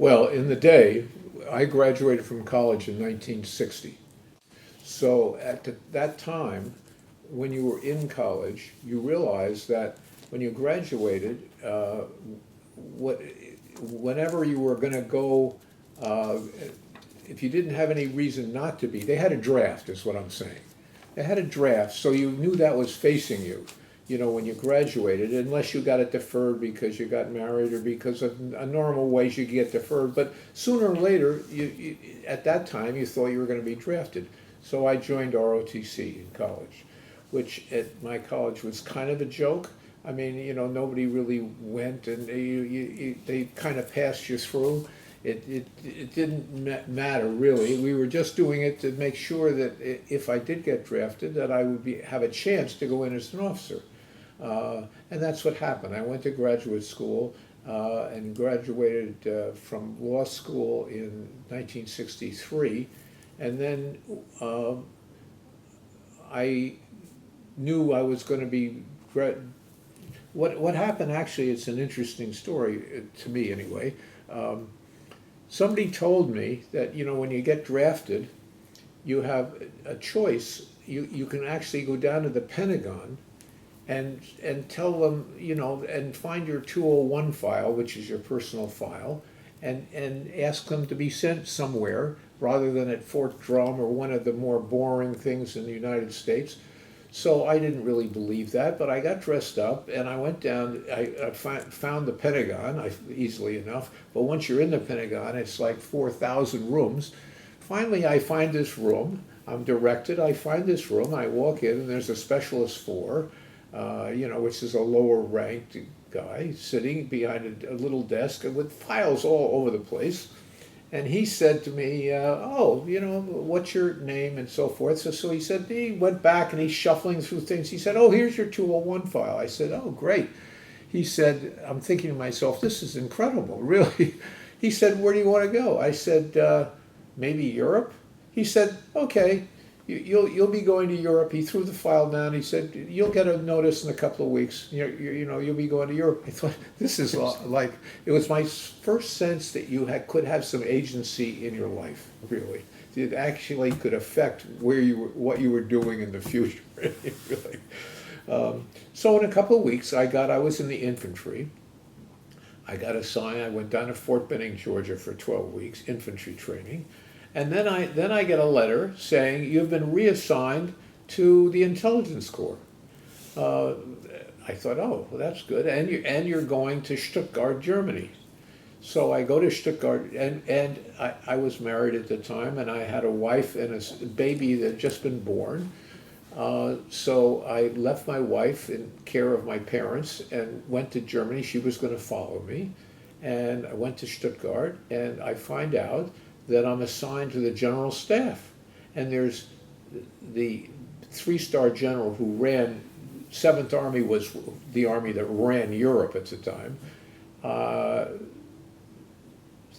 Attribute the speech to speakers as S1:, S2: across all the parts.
S1: Well, in the day, I graduated from college in 1960. So that time, when you were in college, you realized that when you graduated, what, whenever you were going to go, uh, if you didn't have any reason not to be, they had a draft, is what I'm saying. They had a draft, so you knew that was facing you, when you graduated, unless you got it deferred because you got married or because of a normal ways you get deferred. But sooner or later, at that time, you thought you were going to be drafted. So I joined ROTC in college, which at my college was kind of a joke. I mean, nobody really went, and they kind of passed you through. It didn't matter really. We were just doing it to make sure that if I did get drafted, that I would have a chance to go in as an officer. And that's what happened. I went to graduate school and graduated from law school in 1963, and then I knew I was going to be. What happened actually? It's an interesting story to me anyway. Somebody told me that when you get drafted, you have a choice. You can actually go down to the Pentagon and tell them, and find your 201 file, which is your personal file, and ask them to be sent somewhere rather than at Fort Drum or one of the more boring things in the United States. So I didn't really believe that, but I got dressed up and I went down. I found the Pentagon easily enough, but once you're in the Pentagon, it's like 4,000 rooms. Finally, I find this room. I'm directed. I find this room. I walk in, and there's a specialist four, which is a lower ranked guy sitting behind a little desk with files all over the place. And he said to me, what's your name and so forth. So he said, he went back and he's shuffling through things. He said, oh, here's your 201 file. I said, oh, great. He said, I'm thinking to myself, this is incredible, really. He said, where do you want to go? I said, maybe Europe. He said, okay, you'll be going to Europe. He threw the file down. He said, you'll get a notice in a couple of weeks. You'll be going to Europe. I thought, this is like, it was my first sense that you could have some agency in your life, really. It actually could affect what you were doing in the future, really. So in a couple of weeks, I was in the infantry. I got assigned. I went down to Fort Benning, Georgia for 12 weeks, infantry training. And then I get a letter saying you've been reassigned to the intelligence corps. I thought, oh, well, that's good. And you're going to Stuttgart, Germany. So I go to Stuttgart, and I was married at the time, and I had a wife and a baby that had just been born. So I left my wife in care of my parents and went to Germany. She was going to follow me. And I went to Stuttgart, and I find out that I'm assigned to the general staff. And there's the three-star general who ran, 7th Army was the army that ran Europe at the time. The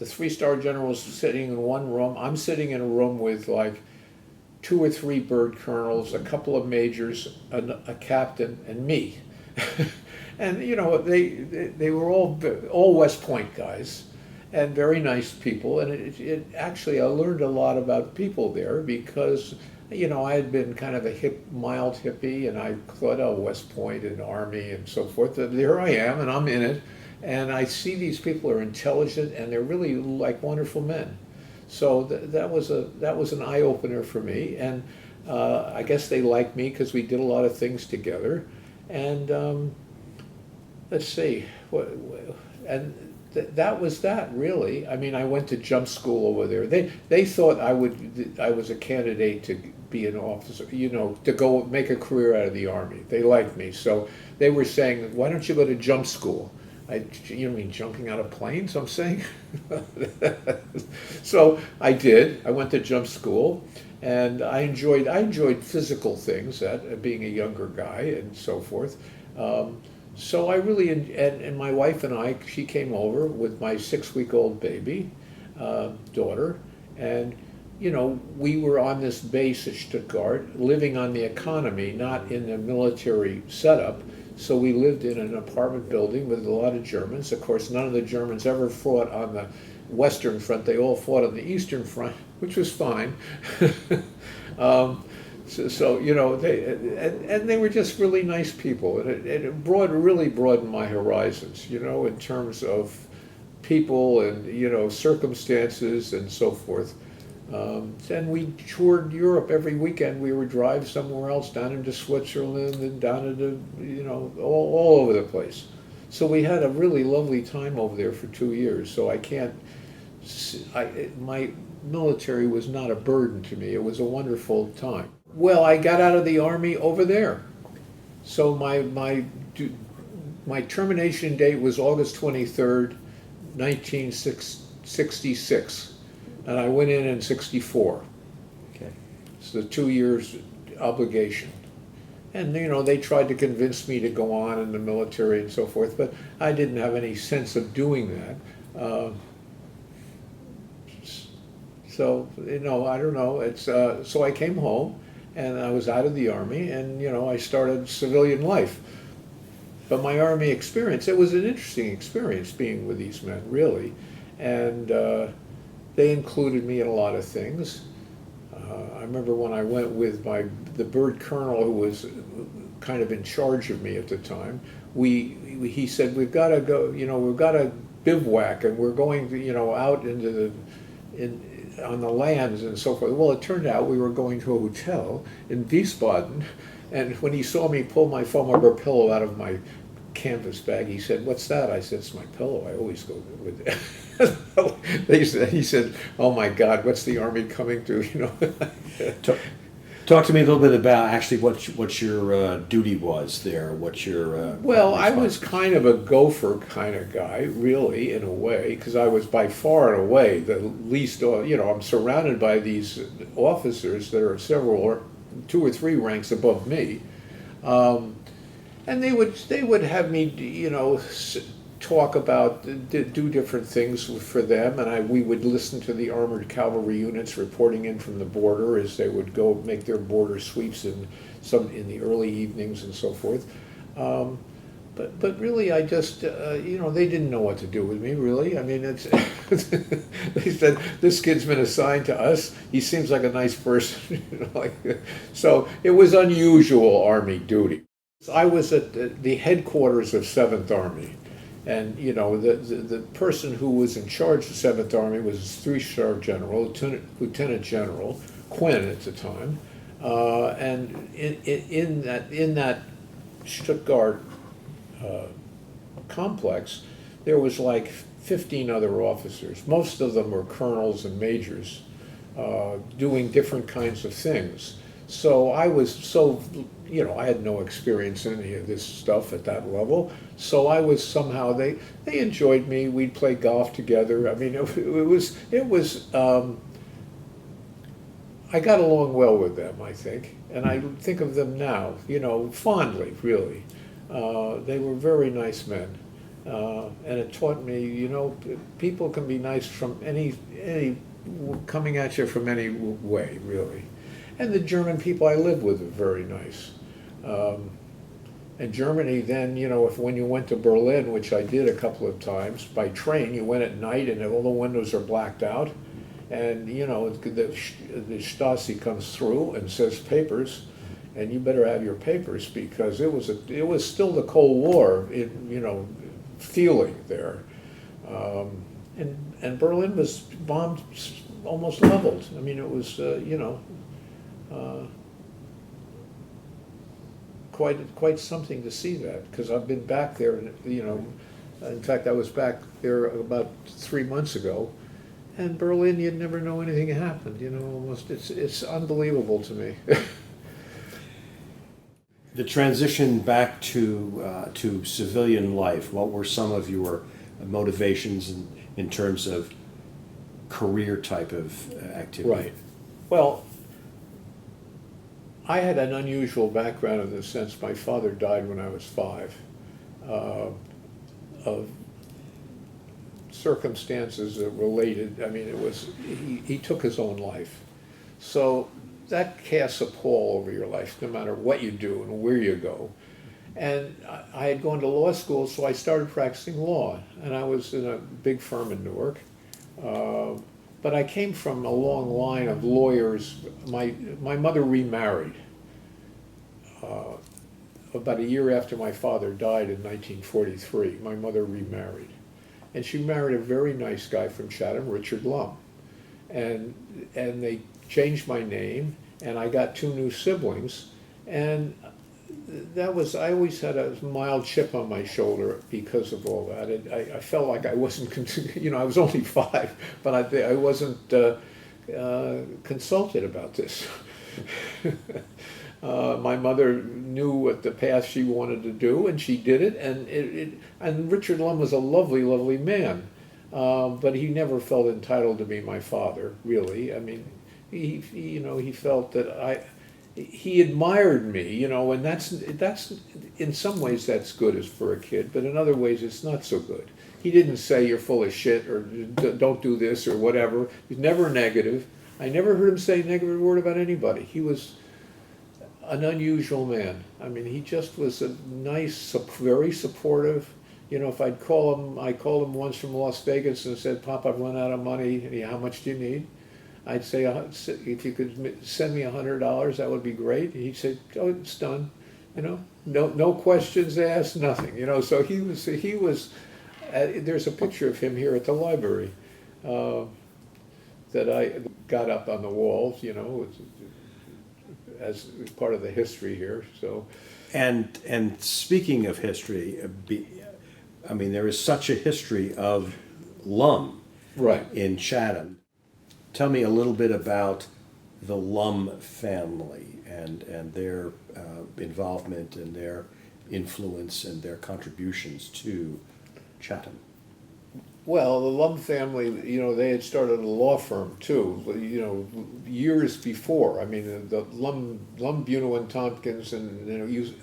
S1: three-star general's sitting in one room. I'm sitting in a room with like 2 or 3 bird colonels, a couple of majors, a captain, and me. And they were all West Point guys, and very nice people. And it actually, I learned a lot about people there because I had been kind of a mild hippie, and I thought, oh, West Point and Army and so forth. And there I am, and I'm in it, and I see these people are intelligent, and they're really like wonderful men. So that was an eye opener for me, and I guess they liked me because we did a lot of things together. And let's see, that was that really. I mean, I went to jump school over there. They thought I was a candidate to be an officer, to go make a career out of the Army. They liked me, so they were saying, why don't you go to jump school? You mean jumping out of planes, I'm saying? So I did. I went to jump school, and I enjoyed physical things, being a younger guy and so forth. So I really, and my wife and I, she came over with my 6-week-old baby, daughter, and we were on this base at Stuttgart, living on the economy, not in the military setup. So we lived in an apartment building with a lot of Germans. Of course, none of the Germans ever fought on the Western Front. They all fought on the Eastern Front, which was fine. So you know, and they were just really nice people. And it really broadened my horizons, you know, in terms of people and, you know, circumstances and so forth. And we toured Europe every weekend. We would drive somewhere else, down into Switzerland and down into, you know, all over the place. So we had a really lovely time over there for 2 years. So my military was not a burden to me. It was a wonderful time. Well, I got out of the Army over there. So my termination date was August 23rd, 1966. And I went in 64.
S2: Okay.
S1: It's the 2 years obligation. And, you know, they tried to convince me to go on in the military and so forth, but I didn't have any sense of doing that. So, you know, I don't know. So I came home, and I was out of the Army, and, you know, I started civilian life. But my Army experience, it was an interesting experience being with these men, really. And they included me in a lot of things. I remember when I went with the bird colonel who was kind of in charge of me at the time, he said, we've got to go, you know, we've got to bivouac, and we're going to, you know, out into on the lands and so forth. Well, it turned out we were going to a hotel in Wiesbaden, and when he saw me pull my foam rubber pillow out of my canvas bag, he said, "What's that?" I said, "It's my pillow. I always go with it." He said, "Oh my God, what's the Army coming to?" You know.
S2: Talk to me a little bit about actually what your duty was there. What your
S1: well, I was kind of a gopher kind of guy, really, in a way, because I was by far and away the least. You know, I'm surrounded by these officers that are several or 2 or 3 ranks above me. And they would have me, you know, talk about, do different things for them, and we would listen to the armored cavalry units reporting in from the border as they would go make their border sweeps in the early evenings and so forth. But really, I just, you know, they didn't know what to do with me, really. I mean, it's they said, "This kid's been assigned to us. He seems like a nice person." You know, like, so it was unusual Army duty. I was at the headquarters of 7th Army, and, you know, the person who was in charge of 7th Army was 3-star general, Lieutenant General Quinn at the time, and in that Stuttgart complex, there was like 15 other officers. Most of them were colonels and majors, doing different kinds of things. So I was you know, I had no experience in any of this stuff at that level. So I was somehow, they enjoyed me. We'd play golf together. I mean, it was I got along well with them, I think. And I think of them now, you know, fondly, really. They were very nice men. And it taught me, you know, people can be nice from any coming at you from any way, really. And the German people I lived with were very nice. And Germany then, you know, when you went to Berlin, which I did a couple of times, by train, you went at night and all the windows are blacked out. And, you know, the Stasi comes through and says papers, and you better have your papers, because it was still the Cold War, you know, feeling there. And Berlin was bombed, almost leveled. I mean, it was, you know, quite something to see that, because I've been back there, you know, in fact I was back there about 3 months ago, and Berlin, you'd never know anything happened, you know, almost, it's unbelievable to me.
S2: The transition back to civilian life, what were some of your motivations in terms of career type of activity?
S1: Right. Well, I had an unusual background in the sense my father died when I was 5, of circumstances that related. I mean, it was he took his own life, so that casts a pall over your life, no matter what you do and where you go. And I had gone to law school, so I started practicing law, and I was in a big firm in Newark. But I came from a long line of lawyers. My mother remarried about a year after my father died in 1943. My mother remarried, and she married a very nice guy from Chatham, Richard Lum, and they changed my name, and I got two new siblings, and that was, I always had a mild chip on my shoulder because of all that. I felt like I wasn't, I was only 5, but I wasn't consulted about this. My mother knew what the path she wanted to do, and she did it. And Richard Lum was a lovely, lovely man, but he never felt entitled to be my father. Really, I mean, he felt that he admired me, and that's in some ways that's good as for a kid, but in other ways it's not so good. He didn't say you're full of shit or don't do this or whatever. He's never negative. I never heard him say a negative word about anybody. He was an unusual man. I mean, he just was a nice, very supportive. If I called him once from Las Vegas and said, "Pop, I've run out of money. How much do you need?" I'd say, if you could send me $100, that would be great. He'd say, "Oh, it's done." No questions asked, nothing. So he was. There's a picture of him here at the library that I got up on the walls. As part of the history here. So,
S2: and speaking of history, I mean, there is such a history of Lum,
S1: right,
S2: in Chatham. Tell me a little bit about the Lum family and their involvement and their influence and their contributions to Chatham.
S1: Well, the Lum family, they had started a law firm too, years before. I mean, the Lum, Buno and Tompkins, and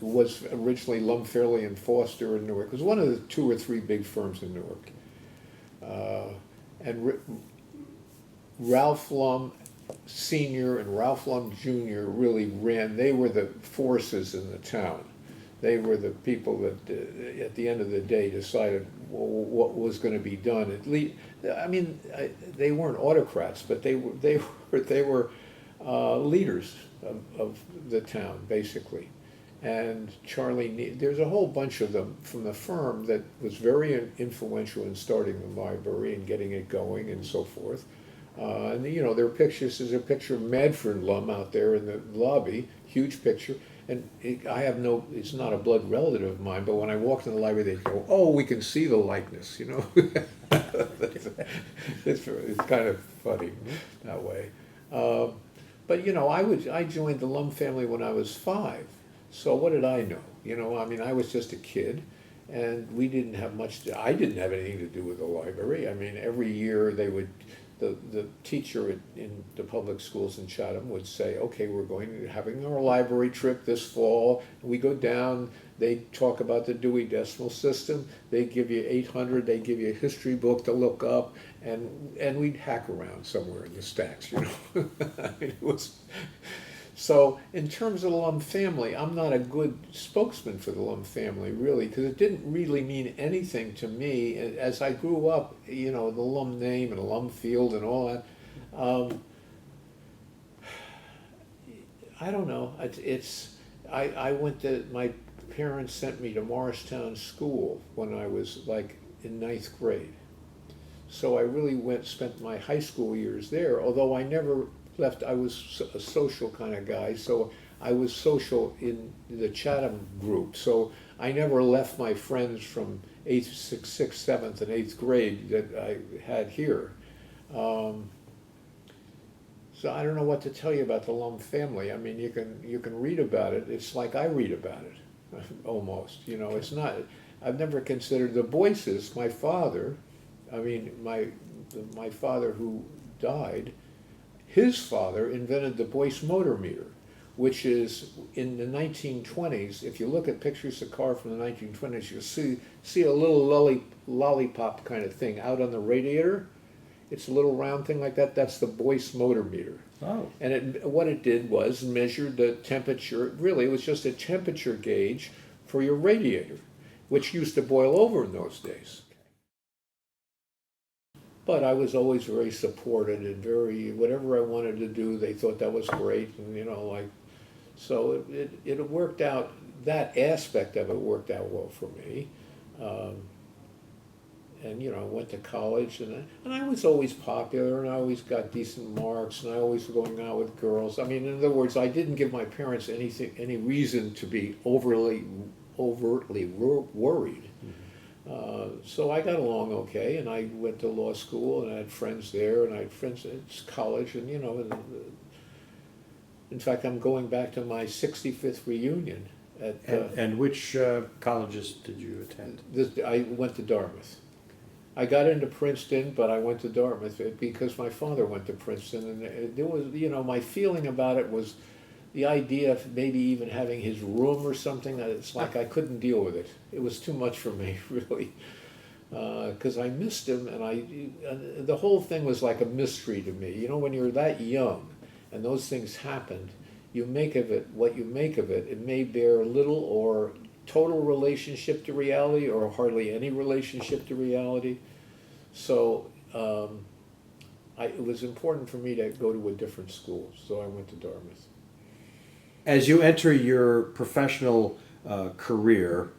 S1: was originally Lum, Fairley and Foster in Newark. It was one of the 2 or 3 big firms in Newark. And Ralph Lum Sr. and Ralph Lum Jr. really ran. They were the forces in the town. They were the people that, at the end of the day, decided what was going to be done. At least, I mean, they weren't autocrats, but they were leaders of the town, basically. And there's a whole bunch of them from the firm that was very influential in starting the library and getting it going and so forth. And there are pictures. There's a picture of Madford Lum out there in the lobby, huge picture. And it's not a blood relative of mine, but when I walked in the library, they'd go, "Oh, we can see the likeness," It's kind of funny that way. But I joined the Lum family when I was 5. So what did I know? I mean, I was just a kid, and we didn't have much. I didn't have anything to do with the library. I mean, every year they would. The teacher in the public schools in Chatham would say, "Okay, we're having our library trip this fall." We go down, they talk about the Dewey Decimal System, they give you 800, they give you a history book to look up, and we'd hack around somewhere in the stacks, I mean, it was... So in terms of the Lum family, I'm not a good spokesman for the Lum family, really, because it didn't really mean anything to me. As I grew up, the Lum name and the Lum field and all that, I don't know. I went to, my parents sent me to Morristown School when I was like in 9th grade. So I really spent my high school years there, although I never left. I was a social kind of guy, so I was social in the Chatham group. So I never left my friends from 8th, 6th, 7th, and 8th grade that I had here. So I don't know what to tell you about the Lum family. I mean, you can read about it. It's like I read about it, almost. It's not. I've never considered the Boyces. My father, I mean, my father who died. His father invented the Boyce motor meter, which is in the 1920s. If you look at pictures of car from the 1920s, you'll see a little lollipop kind of thing out on the radiator. It's a little round thing like that. That's the Boyce motor meter.
S2: Oh.
S1: And what it did was measured the temperature. Really, it was just a temperature gauge for your radiator, which used to boil over in those days. But I was always very supported and very, whatever I wanted to do, they thought that was great, and so it worked out, that aspect of it worked out well for me. And I went to college, and I was always popular, and I always got decent marks, and I always was going out with girls. I mean, in other words, I didn't give my parents any reason to be overtly worried. So I got along okay, and I went to law school, and I had friends there, and I had friends at college, and in fact, I'm going back to my 65th reunion.
S2: And which colleges did you attend?
S1: I went to Dartmouth. I got into Princeton, but I went to Dartmouth because my father went to Princeton, and there was, my feeling about it was the idea of maybe even having his room or something. It's like I couldn't deal with it. It was too much for me, really, because I missed him, and the whole thing was like a mystery to me. When you're that young, and those things happened, you make of it what you make of it. It may bear little or total relationship to reality, or hardly any relationship to reality. So it was important for me to go to a different school, so I went to Dartmouth.
S2: As you enter your professional career,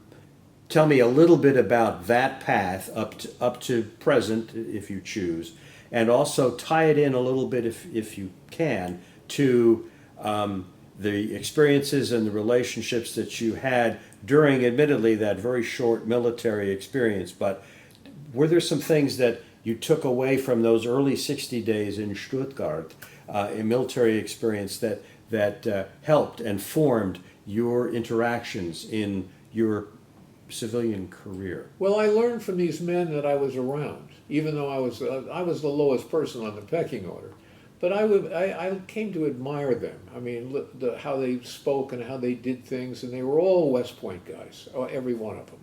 S2: tell me a little bit about that path up to present, if you choose, and also tie it in a little bit, if you can, to the experiences and the relationships that you had during, admittedly, that very short military experience. But were there some things that you took away from those early 60 days in Stuttgart, a military experience that helped and formed your interactions in your civilian career?
S1: Well, I learned from these men that I was around, even though I was the lowest person on the pecking order. But I came to admire them. I mean, how they spoke and how they did things, and they were all West Point guys, every one of them.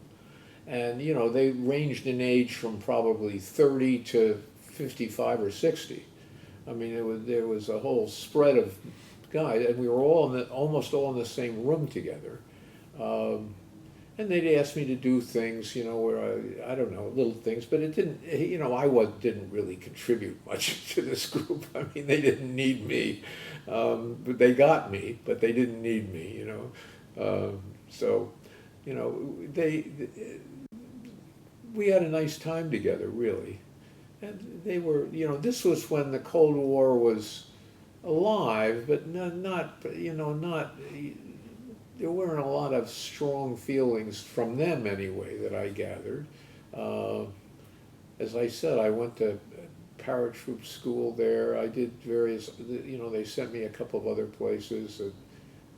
S1: And they ranged in age from probably 30 to 55 or 60. I mean, there was a whole spread of guys, and we were almost all in the same room together. And they'd ask me to do things, where I don't know, little things, but it didn't, didn't really contribute much to this group. I mean, they didn't need me, but they got me, but they didn't need me, So, we had a nice time together, really. And they were, this was when the Cold War was alive, but not there weren't a lot of strong feelings from them anyway that I gathered. As I said, I went to paratroop school there. I did various, they sent me a couple of other places. And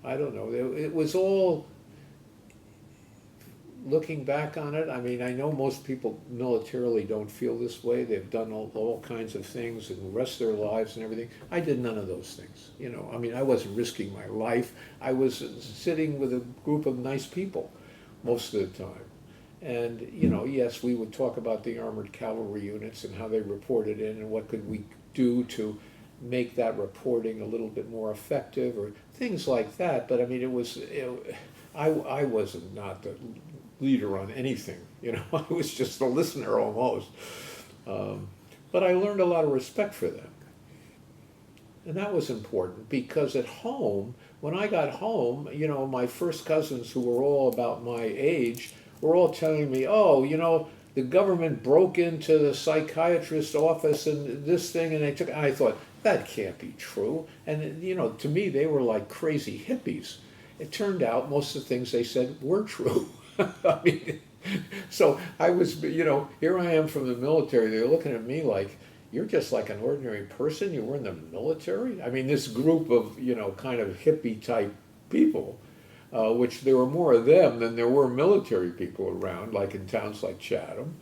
S1: I don't know, it was all, looking back on it, I mean, I know most people militarily don't feel this way. They've done all kinds of things and the rest of their lives and everything. I did none of those things. I mean, I wasn't risking my life. I was sitting with a group of nice people most of the time. And, yes, we would talk about the armored cavalry units and how they reported in and what could we do to make that reporting a little bit more effective or things like that. But I mean, I wasn't not the leader on anything, I was just a listener almost. But I learned a lot of respect for them. And that was important because at home, when I got home, my first cousins who were all about my age were all telling me, oh, the government broke into the psychiatrist's office and this thing, and I thought, that can't be true. And, to me, they were like crazy hippies. It turned out most of the things they said were true. I mean, so I was, here I am from the military. They're looking at me like, you're just like an ordinary person. You were in the military. I mean, this group of, kind of hippie type people, which there were more of them than there were military people around, like in towns like Chatham.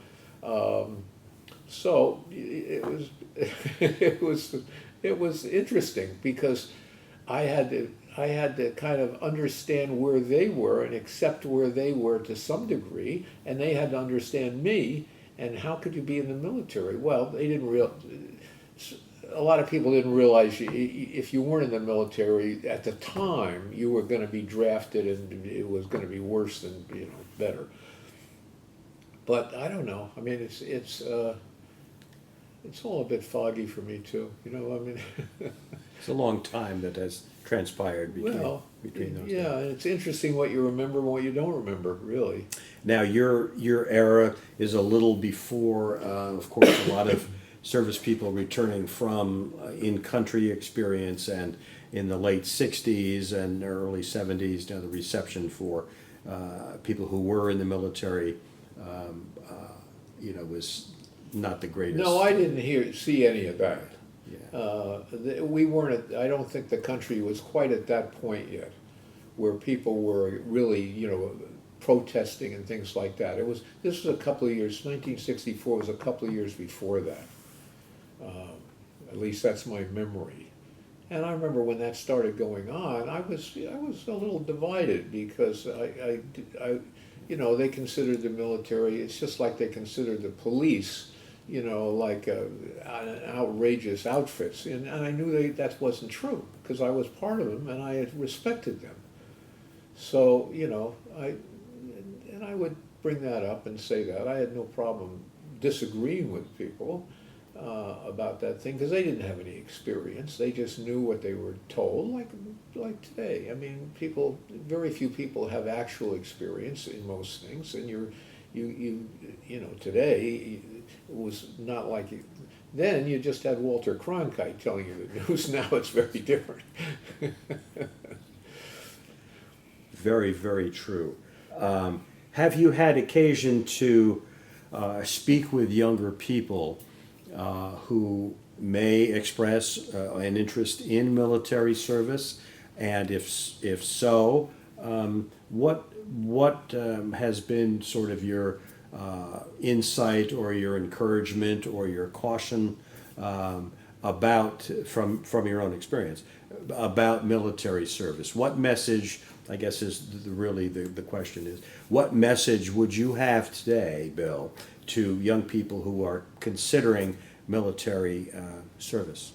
S1: So it was interesting because I had to kind of understand where they were and accept where they were to some degree, and they had to understand me. And how could you be in the military? Well, they didn't a lot of people didn't realize if you weren't in the military at the time, you were going to be drafted, and it was going to be worse than better. But I don't know. I mean, it's all a bit foggy for me too. I mean.
S2: It's a long time that has transpired between those.
S1: Yeah, and it's interesting what you remember and what you don't remember, really.
S2: Now, your era is a little before, of course, a lot of service people returning from in-country experience, and in the late 60s and early 70s, the reception for people who were in the military, was not the greatest.
S1: No, I didn't see any of that.
S2: Yeah.
S1: We weren't. I don't think the country was quite at that point yet, where people were really, protesting and things like that. This was a couple of years. 1964 was a couple of years before that. At least that's my memory. And I remember when that started going on, I was a little divided, because they considered the military. It's just like they considered the police. Like outrageous outfits, and I knew that wasn't true, because I was part of them and I had respected them. So I would bring that up and say that I had no problem disagreeing with people about that thing, because they didn't have any experience. They just knew what they were told, like today. I mean, very few people have actual experience in most things, and today. It was not like then you just had Walter Cronkite telling you the news. Now it's very different.
S2: Very, very true. Have you had occasion to speak with younger people who may express an interest in military service? And if so, what has been sort of your insight or your encouragement or your caution from your own experience about military service? What message, I guess, is really the question is, what message would you have today, Bill, to young people who are considering military service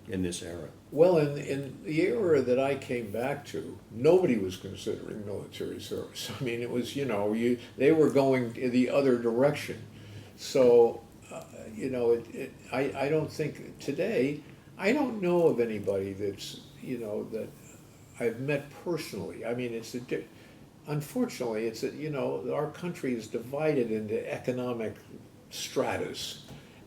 S2: in this era?
S1: Well, in the era that I came back to, nobody was considering military service. I mean, it was, they were going the other direction. So, I don't think today, I don't know of anybody that's, that I've met personally. I mean, unfortunately, our country is divided into economic stratas.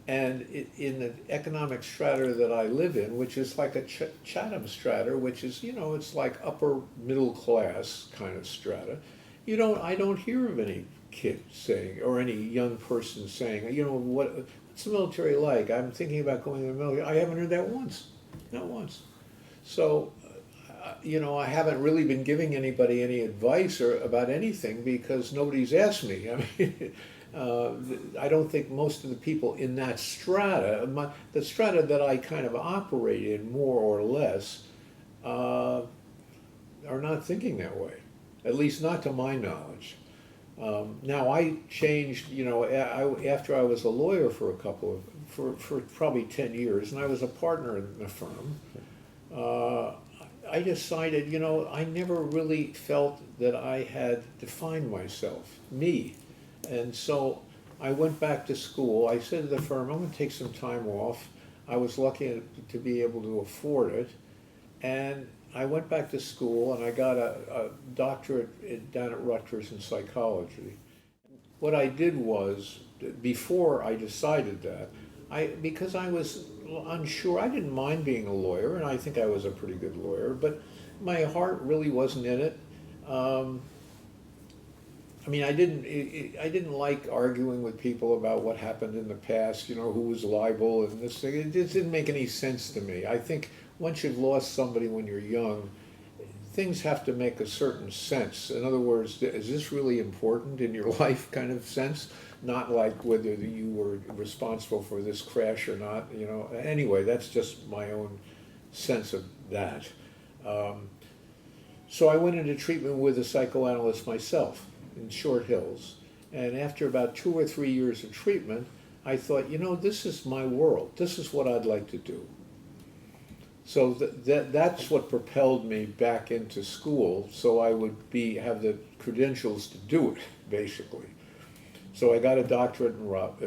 S1: And in the economic strata that I live in, which is like a Chathams strata, which is, it's like upper middle class kind of strata, I don't hear of any kid saying, or any young person saying, what's the military like? I'm thinking about going to the military. I haven't heard that once, not once. So, I haven't really been giving anybody any advice about anything, because nobody's asked me. I mean, I don't think most of the people in that strata, the strata that I kind of operate in more or less, are not thinking that way, at least not to my knowledge. Now I changed, after I was a lawyer for for probably 10 years, and I was a partner in the firm, I decided, I never really felt that I had defined myself, me. And so I went back to school. I said to the firm, I'm going to take some time off. I was lucky to be able to afford it. And I went back to school, and I got a doctorate down at Rutgers in psychology. What I did was, before I decided that, because I was unsure, I didn't mind being a lawyer, and I think I was a pretty good lawyer, but my heart really wasn't in it. I mean, I didn't like arguing with people about what happened in the past, who was liable and this thing. It just didn't make any sense to me. I think once you've lost somebody when you're young, things have to make a certain sense. In other words, is this really important in your life kind of sense? Not like whether you were responsible for this crash or not, Anyway, that's just my own sense of that. So I went into treatment with a psychoanalyst myself in Short Hills. And after about 2 or 3 years of treatment, I thought, this is my world. This is what I'd like to do. So that's what propelled me back into school, so I would have the credentials to do it, basically. So I got a doctorate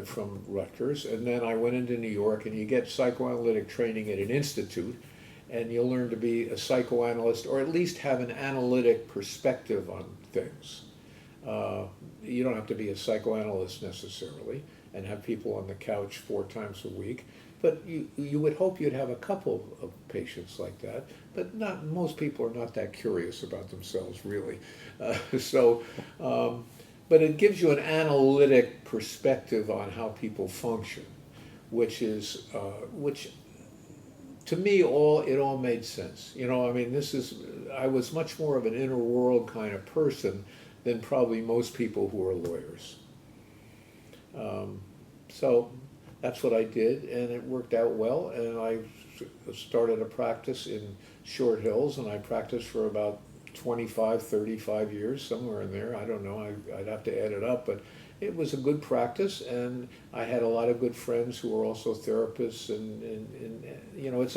S1: from Rutgers, and then I went into New York, and you get psychoanalytic training at an institute, and you'll learn to be a psychoanalyst, or at least have an analytic perspective on things. You don't have to be a psychoanalyst necessarily, and have people on the couch 4 times a week. But you would hope you'd have a couple of patients like that, but most people are not that curious about themselves, really. But it gives you an analytic perspective on how people function, which to me, it all made sense. I mean, I was much more of an inner world kind of person than probably most people who are lawyers. So that's what I did, and it worked out well, and I started a practice in Short Hills, and I practiced for about 25, 35 years, somewhere in there. I don't know, I'd have to add it up, but it was a good practice, and I had a lot of good friends who were also therapists, and it's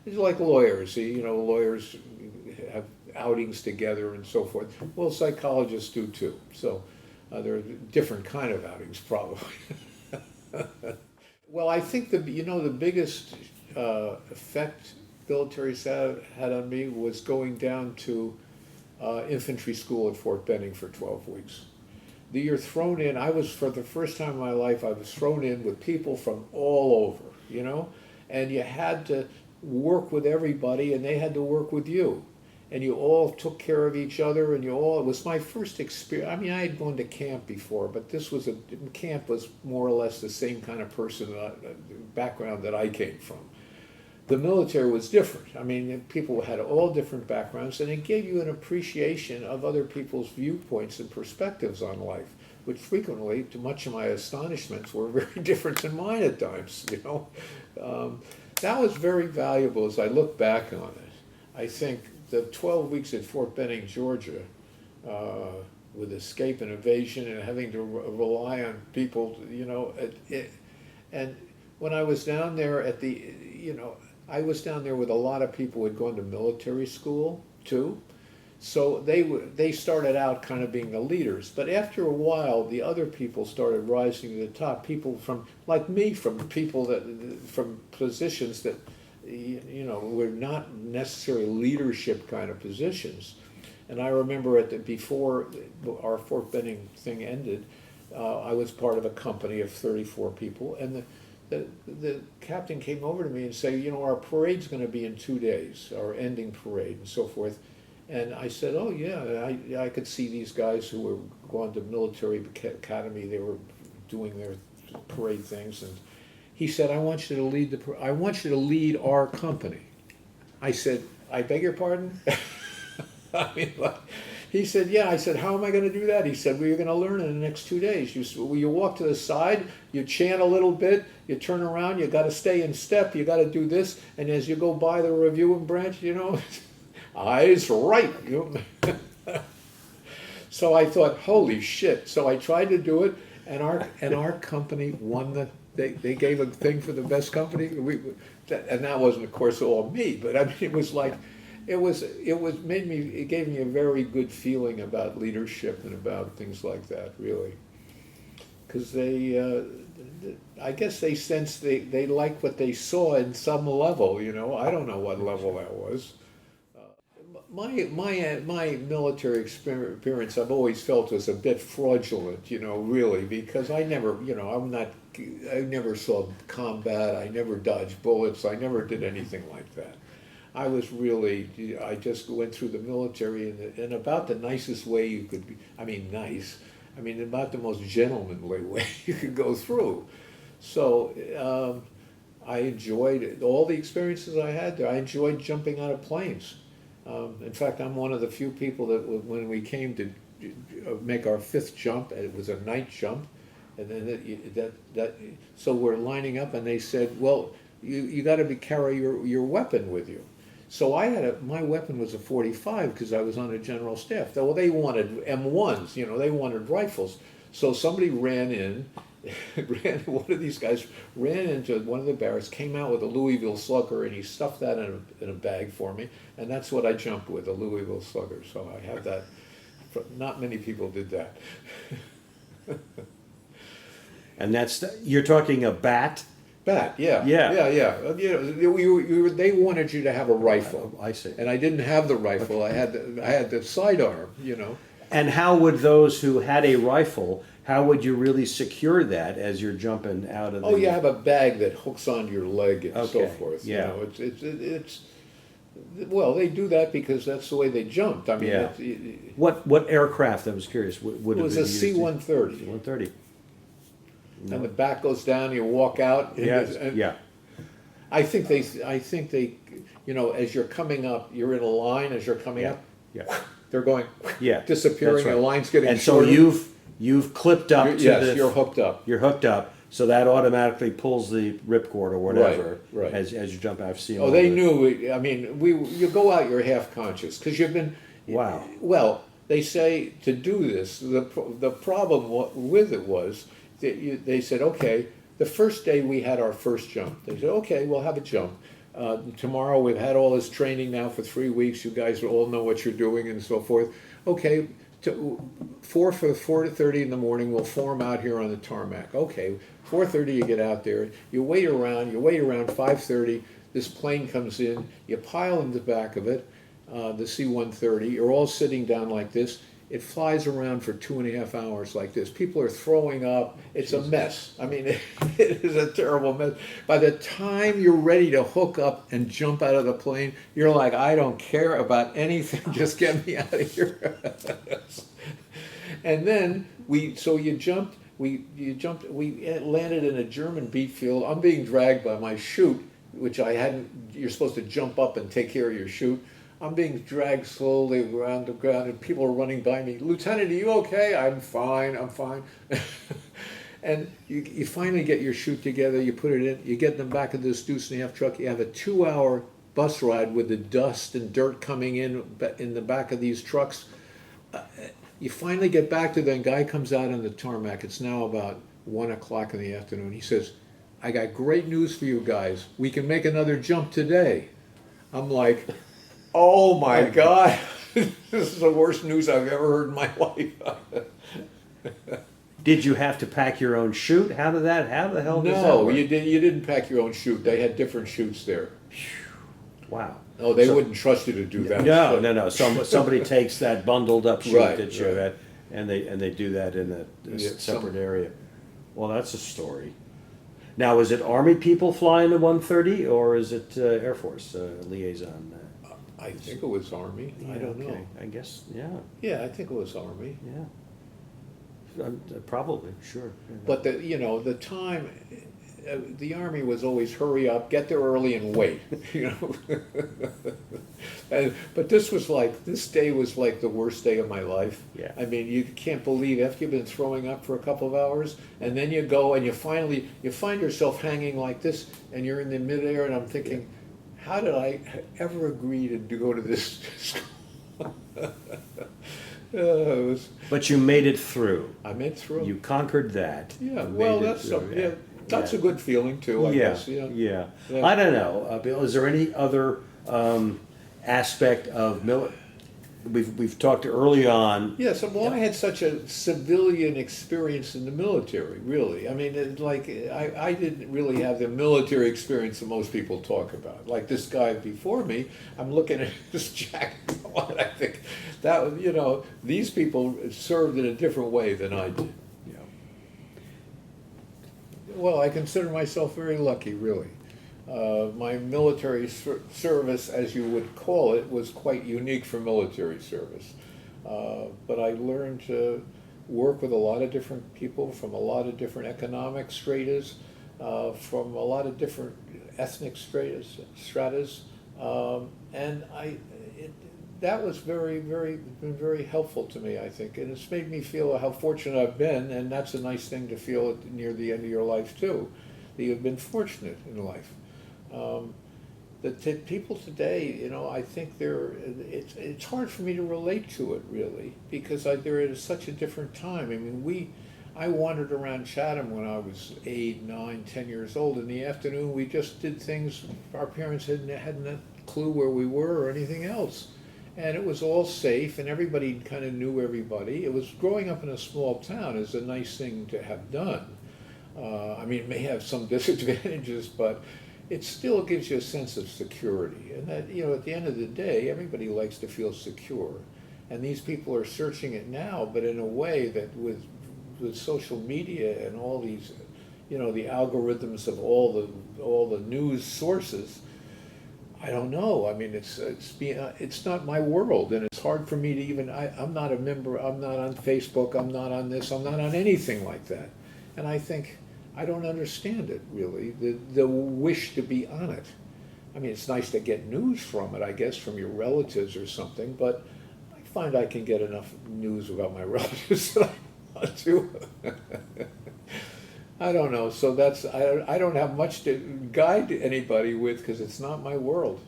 S1: like lawyers. Lawyers have outings together and so forth. Well, psychologists do too, so they're a different kind of outings, probably. Well, I think the biggest effect military had on me was going down to infantry school at Fort Benning for 12 weeks. You're thrown in. For the first time in my life, I was thrown in with people from all over, and you had to work with everybody, and they had to work with you. And you all took care of each other, and it was my first experience. I mean, I had gone to camp before, but camp was more or less the same kind of background that I came from. The military was different. I mean, people had all different backgrounds, and it gave you an appreciation of other people's viewpoints and perspectives on life, which frequently, to much of my astonishment, were very different than mine at times, That was very valuable as I look back on it. I think the 12 weeks at Fort Benning, Georgia, with escape and evasion and having to rely on people, and when I was down there I was down there with a lot of people who had gone to military school too, so they started out kind of being the leaders, but after a while the other people started rising to the top. People from positions that were not necessarily leadership kind of positions. And I remember before our Fort Benning thing ended, I was part of a company of 34 people, and the captain came over to me and said, our parade's going to be in 2 days, our ending parade and so forth. And I said, oh yeah, I could see these guys who were going to military academy, they were doing their parade things, and he said, I want you to lead our company. I said, I beg your pardon? I mean, he said, yeah. I said, how am I going to do that? He said, well, you're going to learn in the next 2 days. You walk to the side, you chant a little bit, you turn around, you got to stay in step, you got to do this, and as you go by the reviewing branch, eyes right. So I thought, holy shit. So I tried to do it, and our company won They gave a thing for the best company, and that wasn't, of course, all me. But I mean, it was like, it gave me a very good feeling about leadership and about things like that, really, because I guess they sensed they liked what they saw in some level. I don't know what level that was. My military experience, I've always felt, was a bit fraudulent, really, because I never saw combat, I never dodged bullets, I never did anything like that. I just went through the military in about the nicest way you could be, about the most gentlemanly way you could go through. So I enjoyed all the experiences I had there. I enjoyed jumping out of planes. In fact, I'm one of the few people that when we came to make our 5th jump, it was a night jump, and then so we're lining up, and they said, well, you got to carry your weapon with you. So my weapon was a .45 because I was on the general staff. Well, they wanted M1s, they wanted rifles. So somebody ran in one of these guys ran into one of the barracks, came out with a Louisville Slugger, and he stuffed that in a bag for me, and that's what I jumped with, a Louisville Slugger. So I have that. Not many people did that.
S2: And you're talking a bat?
S1: Bat, yeah,
S2: Yeah.
S1: yeah. They wanted you to have a rifle.
S2: I see.
S1: And I didn't have the rifle. I had the sidearm.
S2: And how would those who had a rifle, how would you really secure that as you're jumping out of the...
S1: Oh, you have a bag that hooks onto your leg and so
S2: Okay,
S1: forth.
S2: yeah.
S1: It's well, they do that because that's the way they jumped. I mean,
S2: Yeah. What aircraft, I was curious, would
S1: it was a C-130.
S2: C-130.
S1: And the back goes down, you walk out.
S2: Yeah.
S1: I think they, as you're coming up, you're in a line as you're coming
S2: Yeah.
S1: up.
S2: Yeah.
S1: They're going,
S2: Yeah.
S1: disappearing,
S2: That's right.
S1: the line's getting
S2: And
S1: shorter.
S2: so you've clipped up to
S1: Yes,
S2: the...
S1: you're hooked up.
S2: You're hooked up, so that automatically pulls the ripcord or whatever
S1: Right.
S2: as you jump. I've seen.
S1: Oh,
S2: all
S1: they
S2: the-
S1: knew. I mean, you go out, you're half conscious because you've been.
S2: Wow.
S1: Well, they say to do this. The problem with it was that they said, okay, the first day we had our first jump. They said, okay, we'll have a jump. Tomorrow we've had all this training now for 3 weeks. You guys all know what you're doing and so forth. Okay, 4:30 in the morning we'll form out here on the tarmac. Okay, 4:30 you get out there. You wait around. 5:30. This plane comes in. You pile in the back of it, the C-130. You're all sitting down like this. It flies around for 2.5 hours like this. People are throwing up. It's a mess. I mean, it is a terrible mess. By the time you're ready to hook up and jump out of the plane, you're like, I don't care about anything. Just get me out of here. And then we landed in a German beat field. I'm being dragged by my chute, which I hadn't. You're supposed to jump up and take care of your chute. I'm being dragged slowly around the ground, and people are running by me. Lieutenant, are you okay? I'm fine. And you finally get your chute together. You put it in. You get in the back of this deuce-and-a-half truck. You have a 2-hour bus ride with the dust and dirt coming in the back of these trucks. You finally get back to the guy comes out on the tarmac. It's now about 1 o'clock in the afternoon. He says, I got great news for you guys. We can make another jump today. I'm like, oh my God, this is the worst news I've ever heard in my life.
S2: Did you have to pack your own chute? How the hell does that
S1: No,
S2: work?
S1: you didn't pack your own chute. They had different chutes there.
S2: Wow.
S1: Oh, they wouldn't trust you to do that.
S2: No. Somebody takes that bundled up chute
S1: Right,
S2: that you
S1: right.
S2: had, and they do that in a
S1: Yeah,
S2: separate area. Well, that's a story. Now, is it Army people flying the 130, or is it Air Force liaison?
S1: I think it was Army. I don't know.
S2: I guess, yeah.
S1: Yeah, I think it was Army.
S2: Probably, sure.
S1: But the time, the Army was always hurry up, get there early, and wait. But this day was like the worst day of my life.
S2: Yeah.
S1: I mean, you can't believe after you've been throwing up for a couple of hours, and then you go and you find yourself hanging like this, and you're in the midair, and I'm thinking, how did I ever agree to go to this school?
S2: But you made it through.
S1: I made it through.
S2: You conquered that.
S1: Yeah,
S2: You
S1: well,
S2: made it
S1: that's
S2: through,
S1: that's a good feeling too, I guess.
S2: Yeah.
S1: Yeah.
S2: I don't know, Bill. Is there any other aspect of military? We've talked early on.
S1: Yes, well, I had such a civilian experience in the military, really. I mean, I didn't really have the military experience that most people talk about. Like this guy before me, I'm looking at his jacket, and I think that, these people served in a different way than I did. Well, I consider myself very lucky, really. My military service, as you would call it, was quite unique for military service. But I learned to work with a lot of different people from a lot of different economic stratas, from a lot of different ethnic stratas, and that was been very helpful to me, I think, and it's made me feel how fortunate I've been, and that's a nice thing to feel near the end of your life too, that you've been fortunate in life. People today, I think it's hard for me to relate to it really, because they're at such a different time. I mean, I wandered around Chatham when I was 8, 9, 10 years old. In the afternoon, we just did things. Our parents hadn't a clue where we were or anything else. And it was all safe, and everybody kind of knew everybody. It was growing up in a small town is a nice thing to have done. I mean, it may have some disadvantages, but it still gives you a sense of security. And that, you know, at the end of the day, everybody likes to feel secure. And these people are searching it now, but in a way that with social media and all these, you know, the algorithms of all the news sources, I don't know. I mean, it's not my world, and it's hard for me to even. I'm not a member. I'm not on Facebook. I'm not on this. I'm not on anything like that. And I think I don't understand it really. The wish to be on it. I mean, it's nice to get news from it, I guess, from your relatives or something. But I find I can get enough news about my relatives that I want to. I don't know. So I don't have much to guide anybody with because it's not my world.